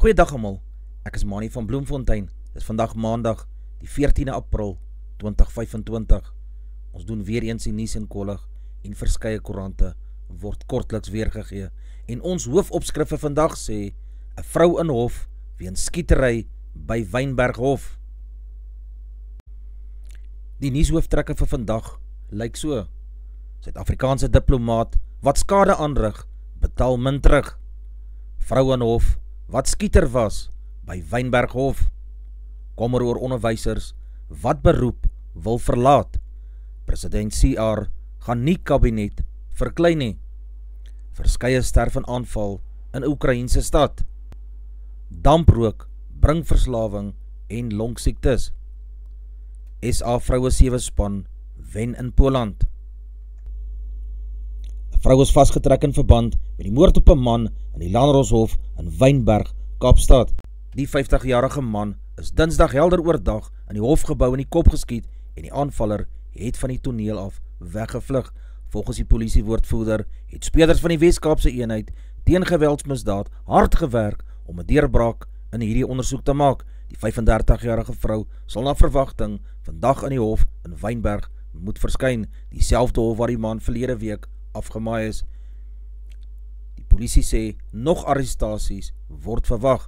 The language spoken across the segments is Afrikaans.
Goeiedag almal, ek is Manie van Bloemfontein. Dit is vandag maandag, die 14de April 2025. Ons doen weer eens die nuus en kollig en verskeie koerante word kortliks weergegee. En ons hoofopskrif vir vandag sê, 'n vrou in hof weens skietery by Wynberghof. Die nuushooftrekke vir vandag lyk so: Suid-Afrikaanse diplomaat wat skade aanrig, betaal min terug. Vrou in hof wat skieter was by Wynberghof. Kommer oor onderwysers wat beroep wil verlaat. President CR gaan nie kabinet verklein nie. Verskeie sterf in aanval in Oekraïense stad. Damprook bring verslawing en longsiektes. SA vroue 7 span wen in Poland. 'n Vrou is vasgetrek in verband met die moord op 'n man in die Landdroshof in Wynberg, Kaapstad. Die 50-jarige man is Dinsdag helder oordag in die hofgebou in die kop geskiet en die aanvaller het van die toneel af weggevlug. Volgens die polisiewoordvoerder het speurders van die Weskaapse eenheid teen geweldsmisdaad hard gewerk om 'n deurbraak in hierdie ondersoek te maak. Die 35-jarige vrou sal na verwagting vandag in die hof in Wynberg moet verskyn, dieselfde hof waar die man verlede week afgemaai is. Die polisie sê nog arrestasies word verwag.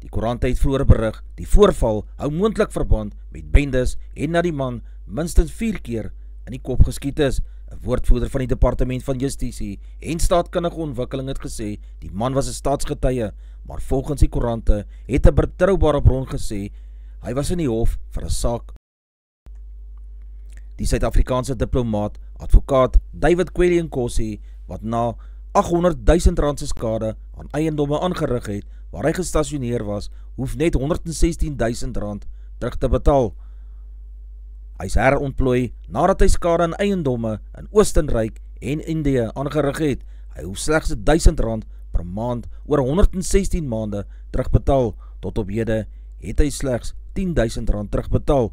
Die koerante het vroeër berig, die voorval hou moontlik verband met bendes en na die man minstens 4 keer in die kop geskiet is. 'n Woordvoerder van die Departement van Justisie en Staatkundige Ontwikkeling het gesê die man was 'n staatsgetuie, maar volgens die koerante het 'n betroubare bron gesê hy was in die hof vir 'n saak. Die Suid-Afrikaanse diplomaat, advokaat David Kweli-Nkosi, wat na R800.000 se skade aan eiendomme aangerig het waar hy gestasioneer was, hoef net R116.000 terug te betaal. Hy is herontplooi nadat hy skade aan eiendomme in Oostenryk en Indië aangerig het. Hy hoef slegs R1.000 per maand oor 116 maande terugbetaal. Tot op hede het hy slegs R10.000 terugbetaal.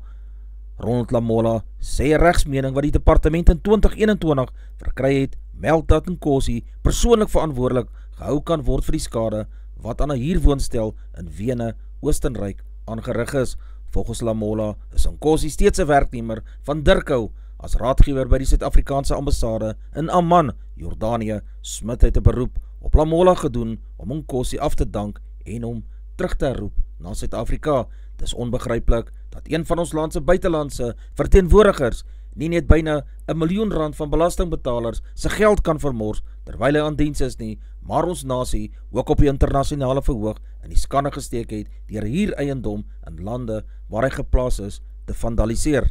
Ronald Lamola sê 'n regsmening wat die departement in 2021 verkry het, meld dat Nkosi persoonlik verantwoordelik gehou kan word vir die skade wat aan 'n huurwoonstel in Wene, Oostenryk aangerig is. Volgens Lamola is Nkosi steeds 'n werknemer van Dirkou as raadgewer by die Suid-Afrikaanse ambassade in Amman, Jordanië. Smit het 'n beroep op Lamola gedoen om Nkosi af te dank en hom terug te roep na Suid-Afrika. Dis onbegryplik dat een van ons land se buitelandse verteenwoordigers nie net byna R1 miljoen van belastingbetalers se geld kan vermors terwyl hy aan diens is nie, maar ons nasie ook op die internasionale verhoog in die skande gesteek het deur huureiendom in lande waar hy geplaas is te vandaliseer.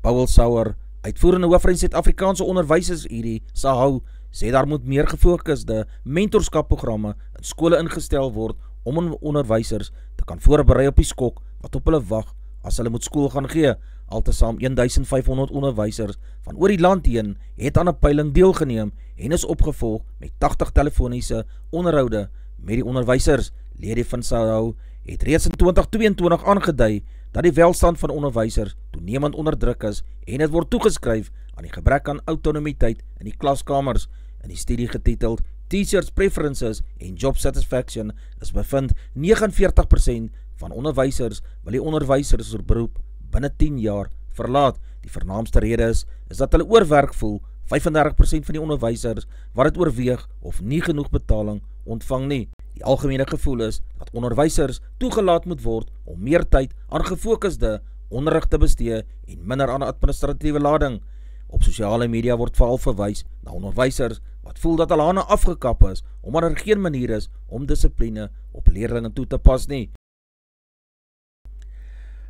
Paul Sauer, uitvoerende hoof van die Suid-Afrikaanse Onderwysersunie, SAHU, sê daar moet meer gefokusde mentorskapprogramme in skole ingestel word om onderwysers te kan voorberei op die skok wat op hulle wag as hulle moet skool gaan gee. Altesaam 1500 onderwysers van oor die land heen het aan 'n peiling deelgeneem en is opgevolg met 80 telefoniese onderhoude met die onderwysers. Lede van SAHU het reeds in 2022 aangedui dat die welstand van onderwysers toenemend onder druk is en dit word toegeskryf aan die gebrek aan autonomiteit in die klaskamers. In die studie getiteld Teachers Preferences en Job Satisfaction is bevind 49% van onderwysers wil die onderwysersberoep binne 10 jaar verlaat. Die vernaamste rede is dat hulle oorwerk voel. 35% van die onderwysers wat dit oorweeg of nie genoeg betaling ontvang nie. Die algemene gevoel is dat onderwysers toegelaat moet word om meer tyd aan gefokusde onderrig te bestee en minder aan administratiewe lading. Op sosiale media word veral verwys na onderwysers wat voel dat hulle hande afgekap is omdat daar geen manier is om dissipline op leerlinge toe te pas nie.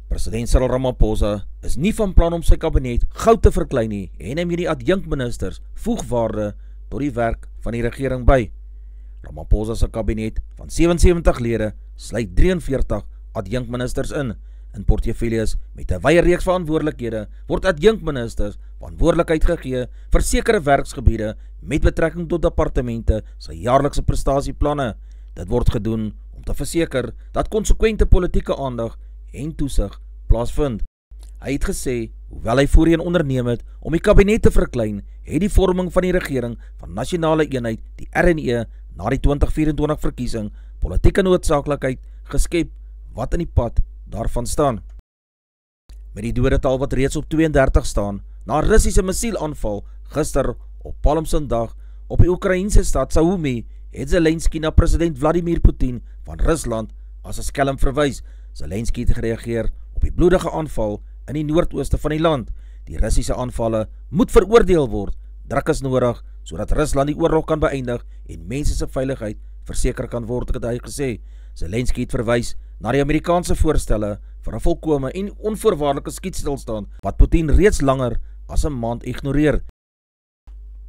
President Cyril Ramaphosa is nie van plan om sy kabinet gou te verklein nie en hy met die adjunkministers voegwaarde tot die werk van die regering by. Ramaphosa se kabinet van 77 lede sluit 43 adjunkministers in. In portefeuilles met 'n wye reeks verantwoordelikhede word adjunkministers verantwoordelikheid gegee vir sekere werksgebiede met betrekking tot departemente se jaarlikse prestasieplanne. Dit word gedoen om te verseker dat konsekwente politieke aandag en toesig plaasvind. Hy het gesê, hoewel hy voorheen onderneem het om die kabinet te verklein, het die vorming van die regering van nasionale eenheid, die RNE, na die 2024 verkiesing politieke noodsaaklikheid geskep wat in die pad daarvan staan. Met die dodetal wat reeds op 32 staan, na Russiese missielaanval gister op Palmsondag op die Oekraïense stad Sumy, het Zelensky na president Vladimir Putin van Rusland as 'n skelm verwys. Zelensky het gereageer op die bloedige aanval in die noordooste van die land. Die Russiese aanvalle moet veroordeel word. Druk is nodig, sodat Rusland die oorlog kan beëindig en mense se veiligheid verseker kan word, het hy gesê. Zelensky het verwys na die Amerikaanse voorstelle vir 'n volkome en onvoorwaardelike skietstilstand wat Putin reeds langer as 'n maand ignoreer.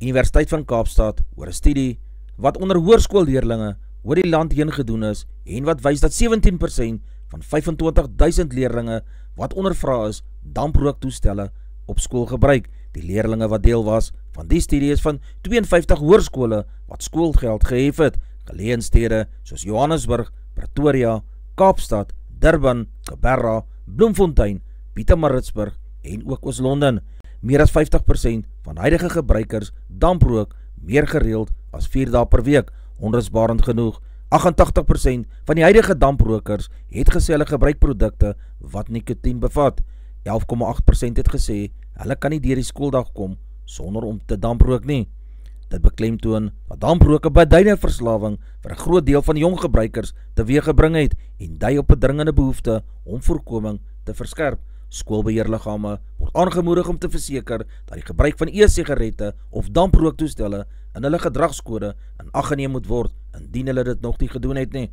Universiteit van Kaapstad oor 'n studie wat onder hoërskoolleerlinge oor die land heen gedoen is en wat wys dat 17% van 25.000 leerlinge wat ondervra is, damprooktoestelle op skool gebruik. Die leerlinge wat deel was van die studie is van 52 hoërskole wat skoolgeld gehef het, geleë in stede soos Johannesburg, Pretoria, Kaapstad, Durban, Canberra, Bloemfontein, Pietermaritzburg en ook Oos-London. Meer as 50% van huidige gebruikers damprook meer gereeld as 4 dae per week. Onrusbarend genoeg, 88% van die huidige damprokers het gesê hulle gebruik produkte wat nikotien bevat. 11,8% het gesê hulle kan nie deur die skooldag kom sonder om te damprook nie. Dit beklemtoon dat damprook 'n beduidende verslawing vir 'n groot deel van jong gebruikers teweeggebring het en dui op 'n dringende behoefte om voorkoming te verskerp. Skoolbeheerliggame word aangemoedig om te verseker dat die gebruik van e-sigarette of damprooktoestelle in hulle gedragskode in ag geneem moet word indien hulle dit nog nie gedoen het nie.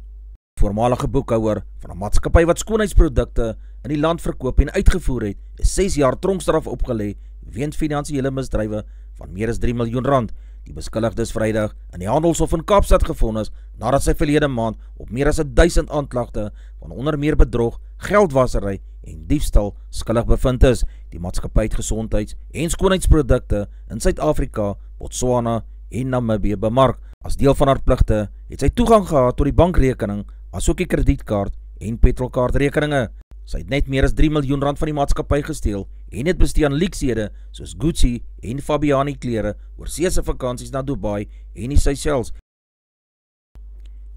Voormalige boekhouer van 'n maatskappy wat skoonheidsprodukte in die land verkoop en uitgevoer het, is 6 jaar tronkstraf opgelê weens finansiële misdrywe van meer as 3 miljoen rand. Die beskuldigde is Vrydag in die Handelshof in Kaapstad gevonnis nadat sy verlede maand op meer as 1000 aanklagte van onder meer bedrog, geldwasery en diefstal skuldig bevind is. Die maatskappy het gesondheids- en skoonheidsprodukte in Suid-Afrika, Botswana en Namibië bemark. As deel van haar pligte het sy toegang gehad tot die bankrekening, asook die kredietkaart en petrolkaartrekeninge. Sy het net meer as 3 miljoen rand van die maatskappy gesteel en het bestee aan leeksede soos Gucci en Fabiani klere, oorseese vakansies na Dubai en die Seychelles.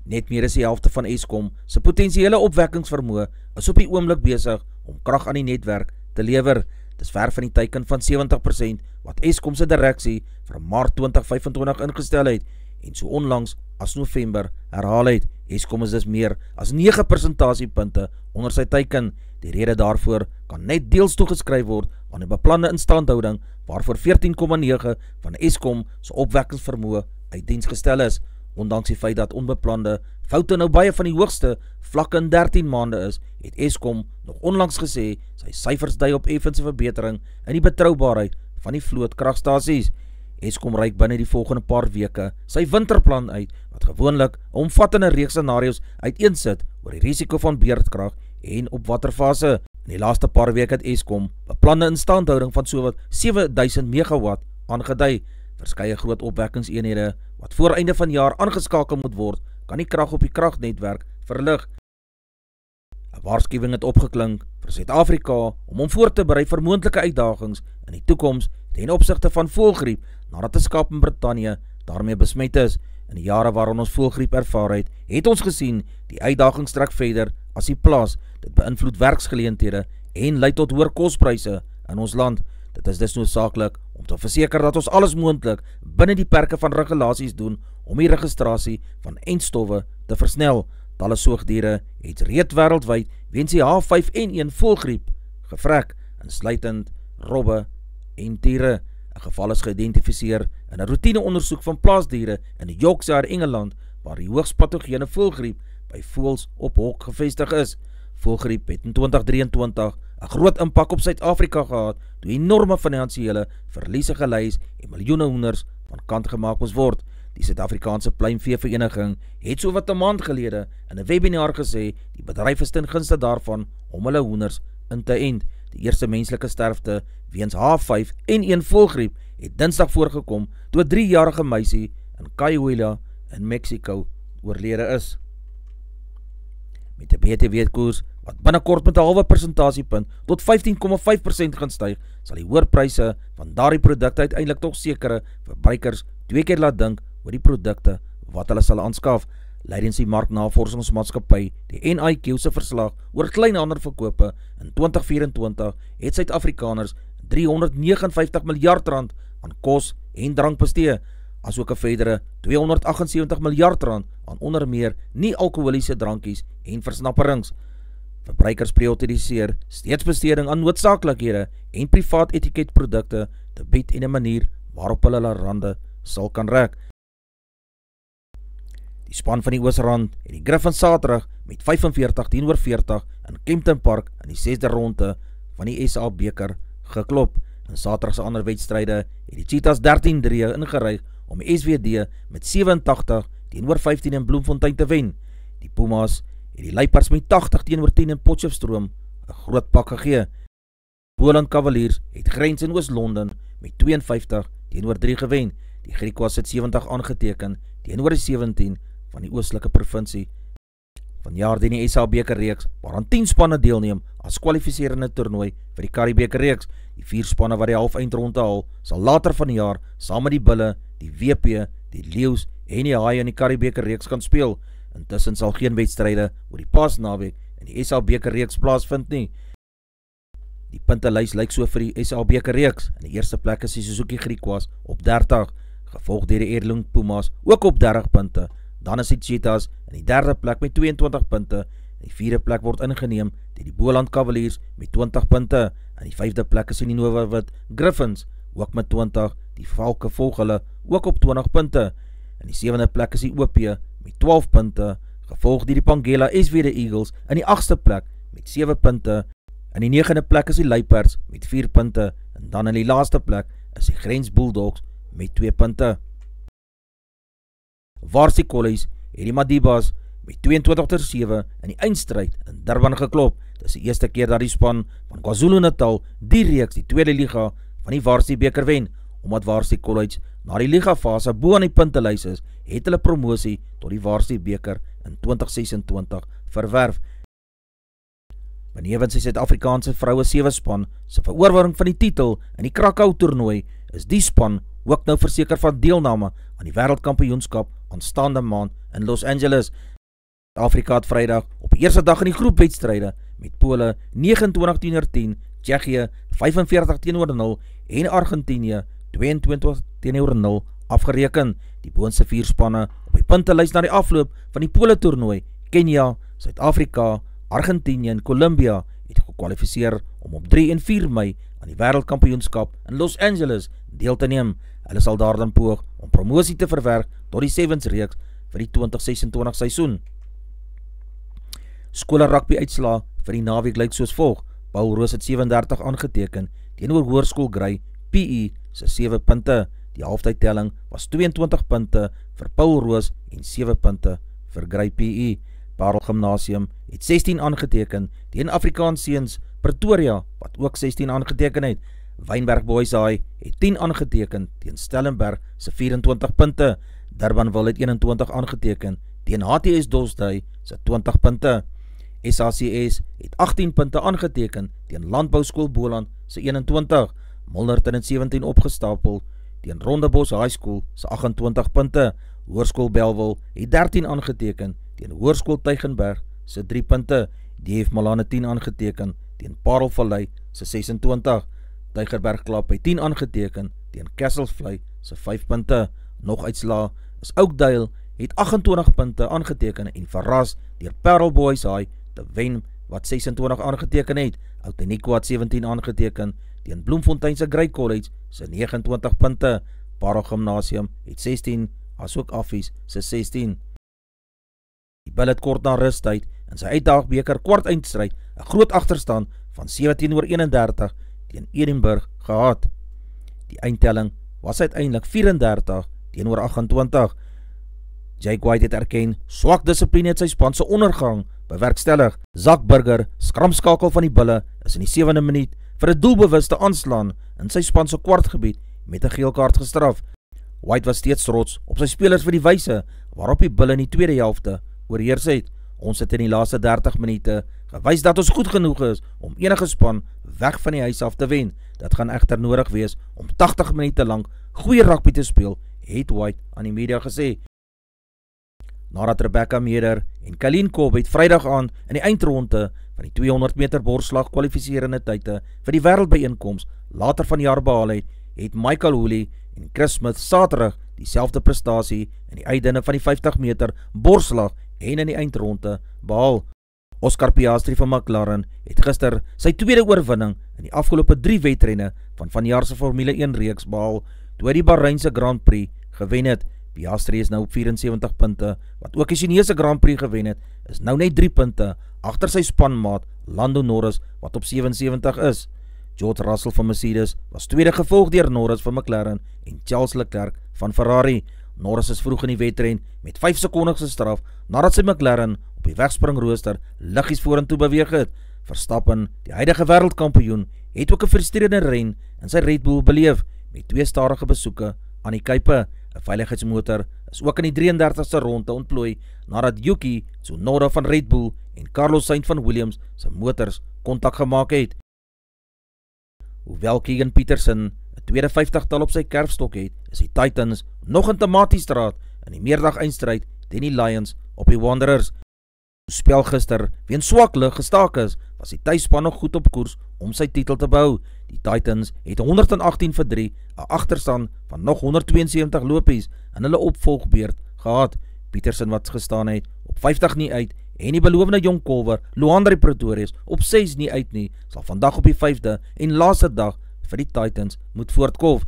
Net meer as die helfte van Eskom se potensiële opwekkingsvermoë is op die oomblik besig om krag aan die netwerk te lewer. Dis ver van die teiken van 70% wat Eskom se direksie vir Maart 2025 ingestel het en so onlangs as November herhaal het. Eskom is dus meer as 9 persentasiepunte onder sy teiken. Die rede daarvoor kan net deels toegeskryf word aan die beplande instandhouding waarvoor 14,9 van Eskom se opwekkingsvermoë uit diens gestel is. Ondanks die feit dat onbeplande foute nou baie van die hoogste vlakke in 13 maande is, het Eskom nog onlangs gesê sy syfers dui op effense verbetering in die betroubaarheid van die vloot kragstasies. Eskom reik binne die volgende paar weke sy winterplan uit, wat gewoonlik 'n omvattende reeks scenario's uiteensit oor die risiko van beurtkrag en op watter fase. In die laaste paar weke het Eskom beplande instandhouding van sowat 7000 megawatt aangedui. Verskeie groot opwekkingseenhede wat voor einde van jaar aangeskakel moet word, kan die krag op die kragnetwerk verlig. 'n Waarskuwing het opgeklink vir Suid-Afrika om voor te berei vir moontlike uitdagings in die toekoms ten opsigte van voëlgriep nadat 'n skaap in Brittanje daarmee besmet is. In die jare waarin ons voëlgriep ervaar het ons gesien die uitdagings trek verder as die plaas. Dit beïnvloed werksgeleenthede en lei tot hoër kospryse in ons land. Dit is dus noodsaaklik om te verseker dat ons alles moontlik binne die perke van regulasies doen om die registrasie van entstowwe te versnel. Talle soogdiere het reeds wêreldwyd weens die H5N1 voëlgriep gevrek, insluitend robbe en diere. 'n Geval is geïdentifiseer in 'n roetineondersoek van plaasdiere in Yorkshire, Engeland, waar die hoogs patogene voëlgriep by voëls op hok gevestig is. Voëlgriep het in 2023 'n groot impak op Suid-Afrika gehad, toe enorme finansiële verliese gelei is en miljoene hoenders van kant gemaak moes word. Die Suid-Afrikaanse Pluimveevereniging het so wat 'n maand gelede in 'n webinar gesê die bedryf is ten gunste daarvan om hulle hoenders in te ent. Die eerste menslike sterfte weens H5N1 voëlgriep het Dinsdag voorgekom toe 'n 3-jarige meisie in Cahuilla in Mexico oorlede is. Met 'n BTW-koers wat binnekort met 'n halwe persentasiepunt tot 15,5% gaan styg, sal die hoër pryse van daardie produkte uiteindelik tog sekere verbruikers 2 keer laat dink oor die produkte wat hulle sal aanskaf. Lydens die marknavorsingsmaatskappy, die NIQ se verslag oor kleinhandelverkope in 2024 het Suid-Afrikaners R359 miljard aan kos en drank bestee, asook 'n verdere R278 miljard aan onder meer nie-alkoholiese drankies en versnapperings. Verbruikers prioritiseer steeds besteding aan noodsaaklikhede en privaat etiketprodukte te bied en 'n manier waarop hulle rande sal kan rek. Die span van die Oosrand het die Griffons Saterdag met 45-40 in Kempton Park in die 6de ronde van die SA beker geklop. In Saterdag se ander wedstryde het die Cheetahs 13-3 ingeryg om die SWD met 87-15 in Bloemfontein te wen. Die Pumas het die Luiperds met 80-10 in Potchefstroom 'n groot pak gegee. Boland Cavaliers het Grens in Oos-London met 52-3 gewen. Die Griquas het 70 aangeteken teenoor die 17 van die oostelike provinsie. Vanjaar dien die SA beker reeks waaraan 10 spanne deelneem as kwalifiserende toernooi vir die Currie beker reeks. Die 4 spanne wat die halfeindronde haal, sal later van die jaar saam met die Bulle, die WP, die Leeu's en die Haie in die Currie beker reeks kan speel. Intussen sal geen wedstryde oor die Paasnaweek in die SA beker reeks plaasvind nie. Die puntelys lyk so vir die SA beker reeks. In die eerste plek is die Suzuki Griquas op 30, gevolg deur die Erling Pumas ook op 30 punte. Dan is die Cheetahs in die derde plek met 22 punte. In die vierde plek word ingeneem deur die Boland Cavaliers met 20 punte. In die vyfde plek is die Nova Wit Griffons ook met 20. Die Valke volg hulle ook op 20 punte. In die sewende plek is die OP met 12 punte, gevolg deur die Pangela SWD Eagles in die 8ste plek met 7 punte. In die 9de plek is die Luiperds met 4 punte en dan in die laaste plek is die Grens Bulldogs met 2 punte. Varsity College het die Madibas met 22-7 in die eindstryd in Durban geklop. Dit is die eerste keer dat die span van KwaZulu-Natal die reeks die tweede liga van die Varsity beker wen. Omdat Varsity College na die liga fase bo aan die puntelys is, het hulle promosie tot die Varsity beker in 2026 verwerf. Benewens die Suid-Afrikaanse vroue 7 span se veroorwinning van die titel in die Krakow toernooi, is die span ook nou verseker van deelname aan die wêreldkampioenskap aanstaande maand in Los Angeles. Afrika het Vrydag op die eerste dag in die groepwedstryde met Pole 29-10, Tsjechië 45-0 en Argentinië 22-0 afgereken. Die boonste 4 spanne op die puntelys na die afloop van die Pole toernooi, Kenia, Suid-Afrika, Argentinië en Colombia, het gekwalifiseer om op 3 en 4 Mei aan die wêreldkampioenskap in Los Angeles deel te neem. Hulle sal daardan poog om promosie te verwerk tot die Sevens reeks vir die 2026 seisoen. Skole rugby uitslaa vir die naweek lyk soos volg. Paul Roos het 37 aangeteken teenoor Hoërskool Grey PE se 7 punte. Die halftydtelling was 22 punte vir Paul Roos en 7 punte vir Grey PE. Parel Gymnasium het 16 aangeteken teen Afrikaans Seuns Pretoria wat ook 16 aangeteken het. Wynberg Boys High het 10 aangeteken teen Stellenberg se 24 punte. Durbanville het 21 aangeteken teen HTS Dolstay se 20 punte. SACS het 18 punte aangeteken teen Landbouskool Boland se 21. Milnerton het 17 opgestapel teen Rondebos High School se 28 punte. Hoërskool Bellville het 13 aangeteken teen Hoërskool Tygerberg se 3 punte. DF Malan het 10 aangeteken teen Parelvallei se 26. Tygerberg Klap het 10 aangeteken teen Kesselsvlei se 5 punte. Nog uitslaa is Oakdale het 28 punte aangeteken en verras deur Parel Boys High te wen wat 26 aangeteken het. Outeniqua het 17 aangeteken teen Bloemfontein se Grey College se 29 punte. Parel Gymnasium het 16 asook Affies se 16. Die Bulle het kort na rustyd in sy uitdagbeker kwart eindstryd 'n groot agterstand van 17-31 teen Edinburgh gehad. Die eindtelling was uiteindelik 34-28. Jake White het erken, swak dissipline het sy span se ondergang bewerkstellig. Zak Burger, skramskakel van die Bulle, is in die 7de minuut vir 'n doelbewuste aanslaan in sy span se kwartgebied met 'n geel kaart gestraf. White was steeds trots op sy spelers vir die wyse waarop die Bulle in die tweede helfte oorheers het. Ons het in die laaste 30 minute gewys dat ons goed genoeg is om enige span weg van die huis af te wen. Dit gaan egter nodig wees om 80 minute lank goeie rugby te speel, het White aan die media gesê. nadat Rebecca Meder en Colleen Corbett Vrydag aand in die eindronde van die 200 meter borsslag kwalifiserende tye vir die wêreldbyeenkoms later van die jaar behaal het Michael Hooley en Chris Smith Saterdag dieselfde prestasie in die uitdinne van die 50 meter borsslag en in die eindronde behaal. Oscar Piastri van McLaren het gister sy tweede oorwinning in die afgelope 3 wedrenne van vanjaar se Formule 1 reeks behaal, toe hy die Bahreinse Grand Prix gewen het. Piastri is nou op 74 punte, wat ook die Chinese Grand Prix gewen het, is nou net 3 punte agter sy spanmaat Lando Norris wat op 77 is. George Russell van Mercedes was tweede, gevolg deur Norris van McLaren en Charles Leclerc van Ferrari. Norris is vroeg in die wedren met 5 sekondes gestraf nadat sy McLaren op die wegspringrooster liggies vorentoe beweeg het. Verstappen, die huidige wêreldkampioen, het ook 'n frustrerende ren in sy Red Bull beleef met 2 stadige besoeke aan die kuipe. 'n Veiligheidsmotor is ook in die 33ste ronde ontplooi nadat Yuki Tsunoda van Red Bull en Carlos Sainz van Williams se motors kontak gemaak het. Hoewel Keegan Peterson 'n tweede 50-tal op sy kerfstok het, is die Titans nog in Tomatiestraat in die meerdag eindstryd teen die Lions op die Wanderers. Die spel gister weens swak lug gestaak is, was die tuisspan nog goed op koers om sy titel te behou. Die Titans het 118-3, 'n agterstand van nog 172 lopies in hulle opvolgbeurt gehad. Peterson wat gestaan het op 50 nie uit en die belovende jong kolwer Luandri Pretorius op 6 nie uit nie, sal vandag op die 5de en laaste dag vir die Titans moet voortkolf.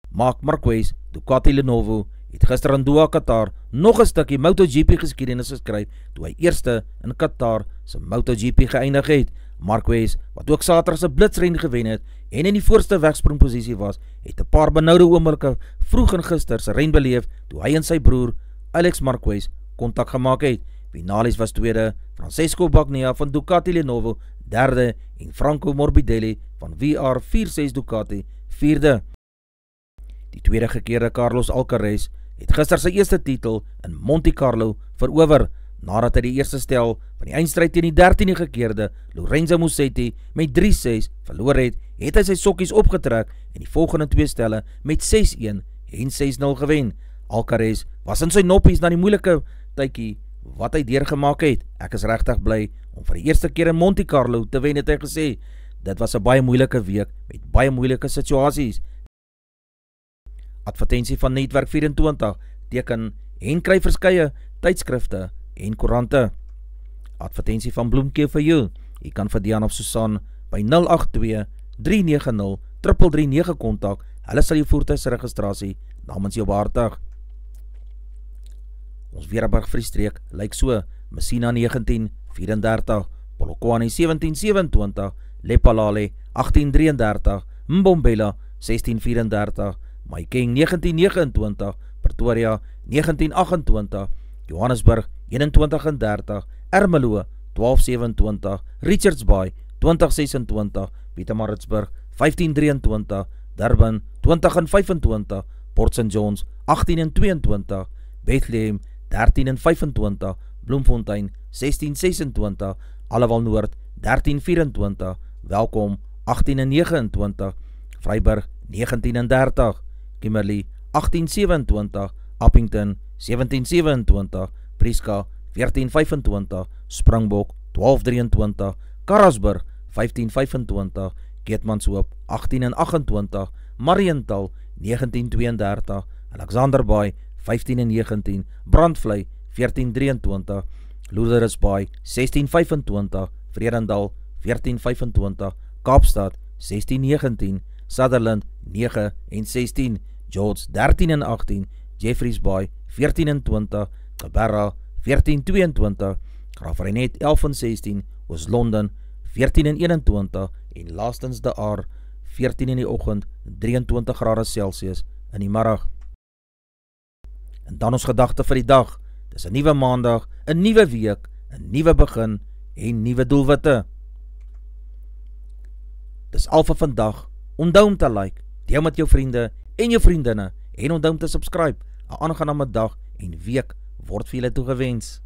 Marc Marquez, Ducati Lenovo, het gister in Doha, Qatar nog 'n stukkie MotoGP geskiedenis geskryf toe hy eerste in Qatar se MotoGP geëindig het. Marquez, wat ook Saterdag se blitsren gewen het en in die voorste wegspringposisie was, het 'n paar benoude oomblikke vroeg in gister se ren beleef toe hy en sy broer Alex Marquez kontak gemaak het. Vinales was tweede, Francesco Bagnaia van Ducati Lenovo derde en Franco Morbidelli van VR46 Ducati vierde. Die tweede gekeerde Carlos Alcaraz het gister sy eerste titel in Monte Carlo verower, nadat hy die eerste stel van die eindstryd teen die 13de gekeerde Lorenzo Musetti met 3-6 verloor het, het hy sy sokkies opgetrek en die volgende 2 stelle met 6-1 en 6-0 gewen. Alcaraz was in sy noppies na die moeilike tydjie wat hy deurgemaak het. Ek is regtig bly om vir die eerste keer in Monte Carlo te wen, het hy gesê. Dit was 'n baie moeilike week met baie moeilike situasies. Advertensie van Netwerk 24 teken en kry verskeie tydskrifte en koerante. Advertensie van Bloemkee vir jou. Jy kan vir Dian of Susan by 082-390-3339 kontak. Hulle sal jou voertuigregistrasie namens jou behartig. Ons Weerburg Vriestreek lyk so: Messina 1934, Polokwane 1727, Lepalale 1833, Mbombela 1634, Mahikeng 1929, Pretoria 1928, Johannesburg 2130, Ermelo 1227, Richards Bay 2026, Pietermaritzburg 1523, Durban 2025, Port St Johns 1822, Bethlehem 1325, Bloemfontein 1626, Allewal Noord 1324, Welkom 1829, Vryburg 1930, Kimberley 1827, Appington 1727, Prieska 1425, Springbok 1223, Karasburg 1525, Keetmanshoop 1828, Mariental 1932, Alexanderbaai 1519, Brandvlei 1423, Loederisbaai 1625, Vredendal 1425, Kaapstad 1619, Sutherland 9 en 16, George 13 en 18, Jeffreys Bay 14 en 20, Cabarra 1422, Graafreinet 11 en 16, Oos-London 14 en 21 en laastens De Aar 14 in die oggend, 23 grade Celsius in die middag. En dan ons gedagte vir die dag. Dis 'n nuwe maandag, 'n nuwe week, 'n nuwe begin en nuwe doelwitte. Dis al vir vandag. Onthou om te like, deel met jou vriende en jou vriendinne en onthou om te subscribe. 'n aangename dag en week word vir julle toegewens.